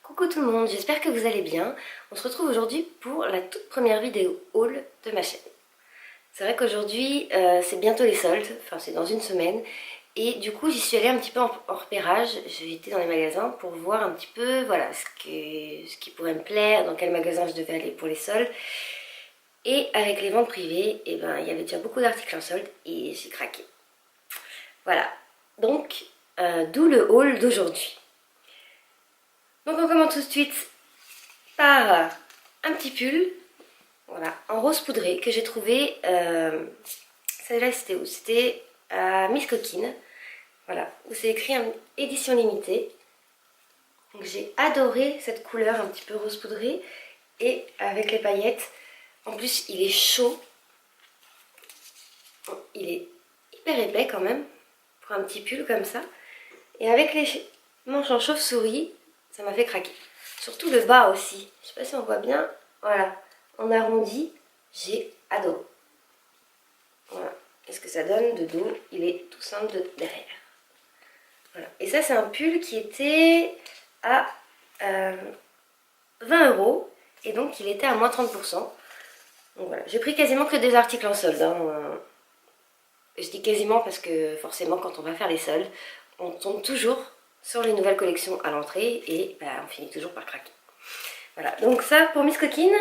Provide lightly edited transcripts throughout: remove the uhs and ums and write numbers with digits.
Coucou tout le monde, j'espère que vous allez bien. On se retrouve aujourd'hui pour la toute première vidéo haul de ma chaîne. C'est vrai qu'aujourd'hui c'est bientôt les soldes, enfin c'est dans une semaine. Et du coup j'y suis allée un petit peu en repérage. J'ai été dans les magasins pour voir un petit peu voilà, ce qui pourrait me plaire, dans quel magasin je devais aller pour les soldes. Et avec les ventes privées, il y avait déjà beaucoup d'articles en solde et j'ai craqué. Voilà, donc d'où le haul d'aujourd'hui. Donc on commence tout de suite par un petit pull, voilà, en rose poudré que j'ai trouvé. Celle-là c'était où? C'était à Miss Coquine, voilà, où c'est écrit édition limitée. Donc j'ai adoré cette couleur un petit peu rose poudré et avec les paillettes. En plus il est chaud, il est hyper épais quand même pour un petit pull comme ça. Et avec les manches en chauve-souris, ça m'a fait craquer. Surtout le bas aussi. Je sais pas si on voit bien. Voilà. En arrondi, j'ai adoré. Voilà. Qu'est-ce que ça donne de dos? Il est tout simple de derrière. Voilà. Et ça, c'est un pull qui était à 20 €. Et donc, il était à moins 30%. Donc voilà. J'ai pris quasiment que des articles en solde. Hein. Je dis quasiment parce que forcément, quand on va faire les soldes, on tombe toujours sur les nouvelles collections à l'entrée et on finit toujours par craquer. Voilà, donc ça pour Miss Coquine,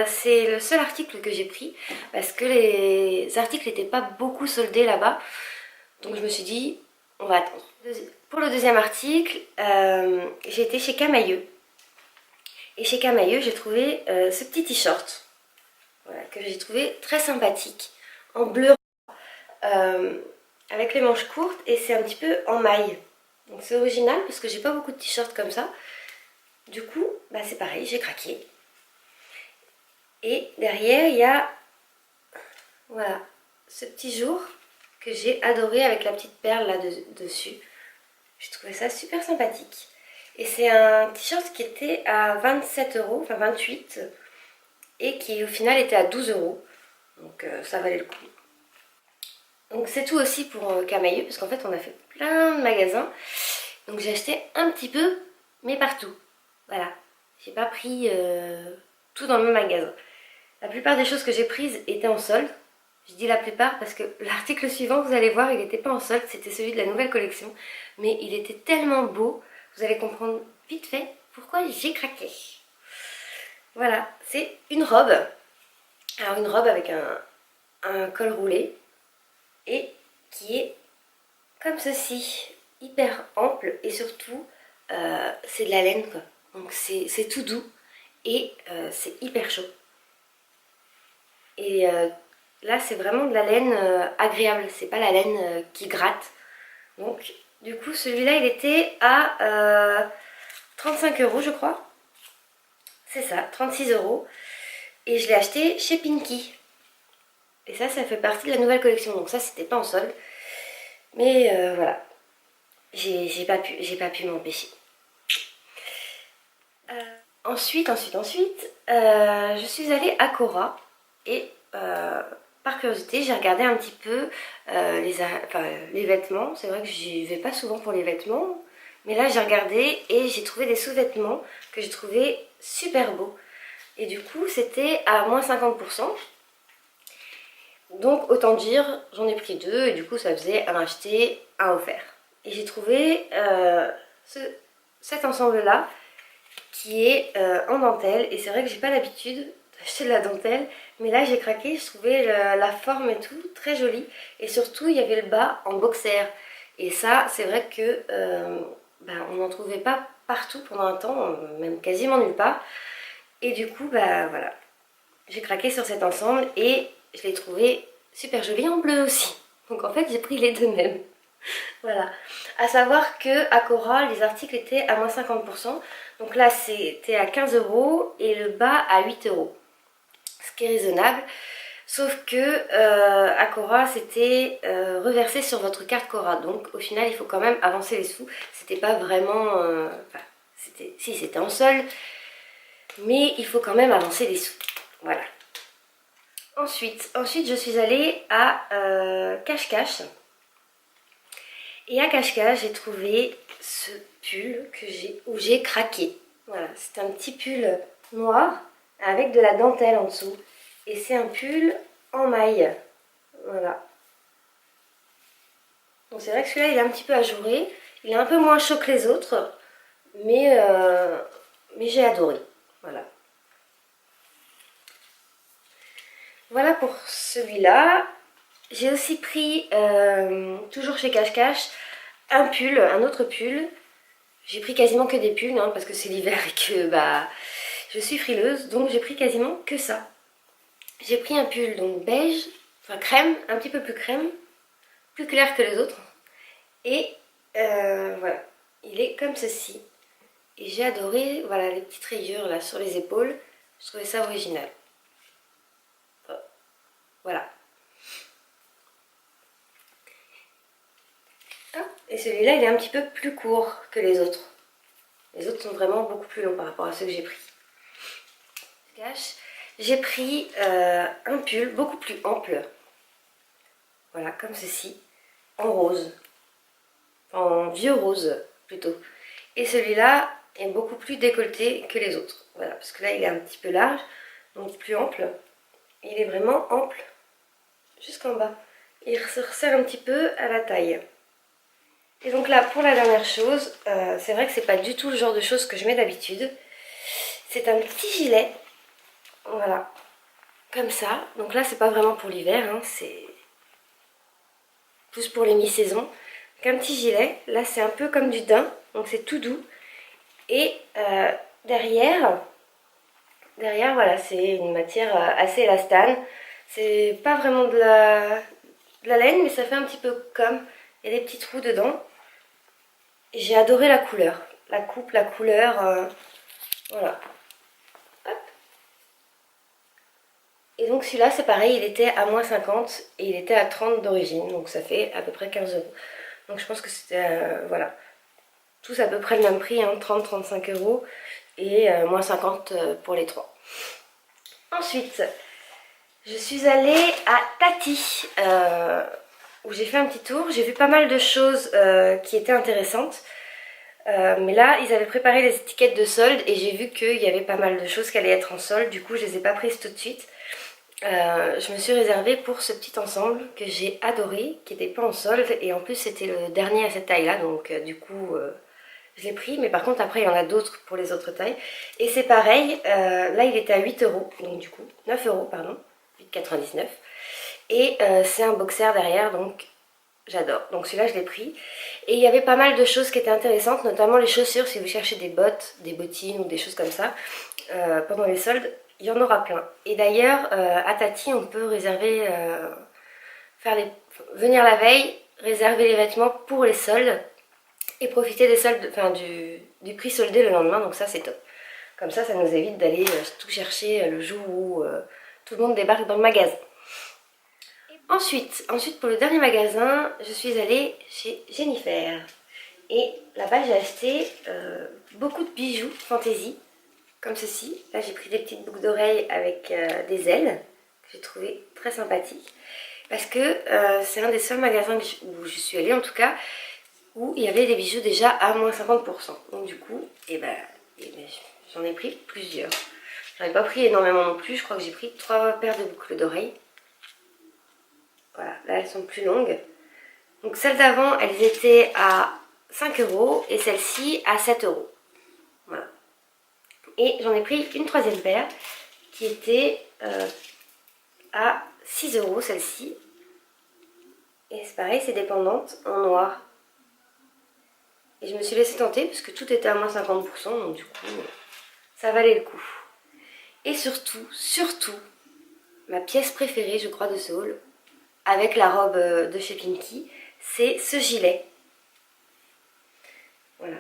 c'est le seul article que j'ai pris parce que les articles n'étaient pas beaucoup soldés là-bas. Donc je me suis dit, on va attendre. Pour le deuxième article, j'ai été chez Camailleux. Et chez Camailleux, j'ai trouvé ce petit t-shirt, voilà, que j'ai trouvé très sympathique, en bleu, avec les manches courtes et c'est un petit peu en maille. Donc c'est original parce que j'ai pas beaucoup de t-shirts comme ça. Du coup, c'est pareil, j'ai craqué. Et derrière, il y a voilà, ce petit jour que j'ai adoré avec la petite perle là dessus. J'ai trouvé ça super sympathique. Et c'est un t-shirt qui était à 27 €, enfin 28, et qui au final était à 12 €. Donc ça valait le coup. Donc c'est tout aussi pour Camailleux, parce qu'en fait on a fait plein de magasins. Donc j'ai acheté un petit peu, mais partout. Voilà, j'ai pas pris tout dans le même magasin. La plupart des choses que j'ai prises étaient en solde. Je dis la plupart parce que l'article suivant, vous allez voir, il n'était pas en solde, c'était celui de la nouvelle collection. Mais il était tellement beau, vous allez comprendre vite fait pourquoi j'ai craqué. Voilà, c'est une robe. Alors une robe avec un col roulé et qui est comme ceci, hyper ample et surtout c'est de la laine quoi. Donc c'est tout doux et c'est hyper chaud. Et là c'est vraiment de la laine agréable, c'est pas la laine qui gratte. Donc du coup celui-là il était à 35 € je crois. C'est ça, 36 €. Et je l'ai acheté chez Pinky. Et ça fait partie de la nouvelle collection. Donc ça c'était pas en solde. Mais voilà, j'ai pas pu m'empêcher. Ensuite, je suis allée à Cora et par curiosité, j'ai regardé un petit peu les vêtements. C'est vrai que j'y vais pas souvent pour les vêtements, mais là j'ai regardé et j'ai trouvé des sous-vêtements que j'ai trouvé super beaux. Et du coup, c'était à moins 50%. Donc autant dire, j'en ai pris deux et du coup ça faisait un acheté, un offert. Et j'ai trouvé cet ensemble-là qui est en dentelle. Et c'est vrai que j'ai pas l'habitude d'acheter de la dentelle, mais là j'ai craqué, je trouvais la forme et tout très jolie. Et surtout il y avait le bas en boxer. Et ça c'est vrai que on n'en trouvait pas partout pendant un temps, même quasiment nulle part. Et du coup voilà, j'ai craqué sur cet ensemble et je l'ai trouvé super joli en bleu aussi. Donc en fait j'ai pris les deux mêmes. Voilà. À savoir que à Cora les articles étaient à moins 50%. Donc là c'était à 15 € et le bas à 8 €. Ce qui est raisonnable. Sauf que à Cora c'était reversé sur votre carte Cora. Donc au final il faut quand même avancer les sous. C'était pas vraiment... si c'était en solde. Mais il faut quand même avancer les sous. Voilà. Ensuite je suis allée à Cache-Cache. Et à Cache-Cache, j'ai trouvé ce pull où j'ai craqué. Voilà, c'est un petit pull noir avec de la dentelle en dessous. Et c'est un pull en maille. Voilà. Donc c'est vrai que celui-là il est un petit peu ajouré. Il est un peu moins chaud que les autres. Mais j'ai adoré. Voilà. Voilà pour celui-là. J'ai aussi pris, toujours chez Cache Cache, un pull, un autre pull. J'ai pris quasiment que des pulls, hein, parce que c'est l'hiver et que bah, je suis frileuse. Donc j'ai pris quasiment que ça. J'ai pris un pull donc beige, enfin crème, un petit peu plus crème, plus clair que les autres. Et voilà, il est comme ceci. Et j'ai adoré, voilà, les petites rayures là sur les épaules. Je trouvais ça original. Voilà. Et celui-là, il est un petit peu plus court que les autres. Les autres sont vraiment beaucoup plus longs par rapport à ceux que j'ai pris. J'ai pris un pull beaucoup plus ample. Voilà, comme ceci. En rose. En vieux rose, plutôt. Et celui-là est beaucoup plus décolleté que les autres. Voilà, parce que là, il est un petit peu large, donc plus ample. Il est vraiment ample jusqu'en bas. Il se resserre un petit peu à la taille. Et donc là, pour la dernière chose, c'est vrai que c'est pas du tout le genre de choses que je mets d'habitude. C'est un petit gilet, voilà, comme ça. Donc là, c'est pas vraiment pour l'hiver, hein, c'est plus pour les mi-saisons. Donc un petit gilet, là c'est un peu comme du daim, donc c'est tout doux. Et derrière, voilà, c'est une matière assez élastane. C'est pas vraiment de la laine, mais ça fait un petit peu comme. Il y a des petits trous dedans. J'ai adoré la couleur, la coupe, la couleur, voilà. Hop. Et donc celui-là c'est pareil, il était à moins 50 et il était à 30 d'origine, donc ça fait à peu près 15 euros. Donc je pense que c'était, voilà, tous à peu près le même prix, hein, 30-35 euros et moins 50 pour les trois. Ensuite, je suis allée à Tati, où j'ai fait un petit tour. J'ai vu pas mal de choses qui étaient intéressantes. Mais là, ils avaient préparé les étiquettes de solde et j'ai vu qu'il y avait pas mal de choses qui allaient être en solde. Du coup, je les ai pas prises tout de suite. Je me suis réservée pour ce petit ensemble que j'ai adoré, qui n'était pas en solde. Et en plus, c'était le dernier à cette taille-là. Donc, du coup, je l'ai pris. Mais par contre, après, il y en a d'autres pour les autres tailles. Et c'est pareil. Là, il était à 8 euros. Donc, du coup, 9 euros, pardon. 8,99. Et c'est un boxer derrière. Donc, j'adore. Donc celui-là, je l'ai pris. Et il y avait pas mal de choses qui étaient intéressantes, notamment les chaussures. Si vous cherchez des bottes, des bottines ou des choses comme ça, pendant les soldes, il y en aura plein. Et d'ailleurs, à Tati, on peut réserver, venir la veille, réserver les vêtements pour les soldes et profiter des soldes, enfin du prix soldé le lendemain. Donc ça, c'est top. Comme ça nous évite d'aller tout chercher le jour où tout le monde débarque dans le magasin. Ensuite, pour le dernier magasin, je suis allée chez Jennifer. Et là-bas, j'ai acheté beaucoup de bijoux fantaisie, comme ceci. Là, j'ai pris des petites boucles d'oreilles avec des ailes, que j'ai trouvé très sympathiques. Parce que c'est un des seuls magasins où je suis allée, en tout cas, où il y avait des bijoux déjà à moins 50%. Donc du coup, j'en ai pris plusieurs. J'en ai pas pris énormément non plus, je crois que j'ai pris 3 paires de boucles d'oreilles. Voilà, là elles sont plus longues. Donc celles d'avant, elles étaient à 5 euros et celle-ci à 7 euros. Voilà. Et j'en ai pris une troisième paire qui était à 6 euros, celle-ci. Et c'est pareil, c'est des pendantes en noir. Et je me suis laissée tenter parce que tout était à moins 50%, donc du coup, ça valait le coup. Et surtout, ma pièce préférée, je crois, de ce haul, avec la robe de chez Pinky, c'est ce gilet. Voilà.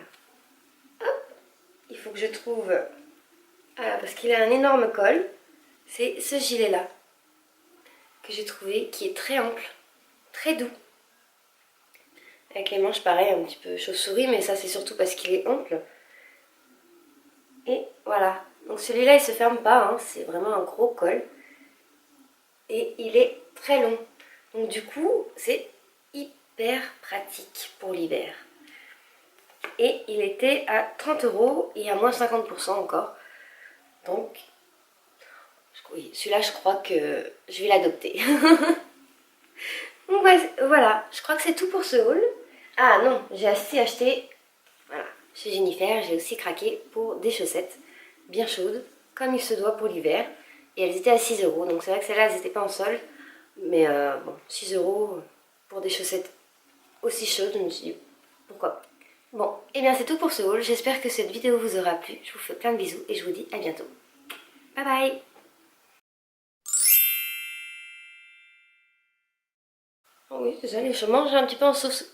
Hop, il faut que je trouve... Ah, parce qu'il a un énorme col. C'est ce gilet-là que j'ai trouvé, qui est très ample, très doux. Avec les manches, pareil, un petit peu chauve-souris, mais ça c'est surtout parce qu'il est ample. Et voilà. Donc celui-là, il se ferme pas, hein, c'est vraiment un gros col. Et il est très long. Donc du coup, c'est hyper pratique pour l'hiver. Et il était à 30 € et à moins 50% encore. Donc, oui, celui-là, je crois que je vais l'adopter. Donc voilà, je crois que c'est tout pour ce haul. Ah non, j'ai aussi acheté, voilà, chez Jennifer, j'ai aussi craqué pour des chaussettes bien chaudes, comme il se doit pour l'hiver. Et elles étaient à 6 €, donc c'est vrai que celles-là, elles n'étaient pas en solde. Mais bon, 6 € pour des chaussettes aussi chaudes, je me suis dit, pourquoi pas. Bon, et bien c'est tout pour ce haul. J'espère que cette vidéo vous aura plu. Je vous fais plein de bisous et je vous dis à bientôt. Bye bye. Oh oui, désolé, je mange un petit peu en sauce.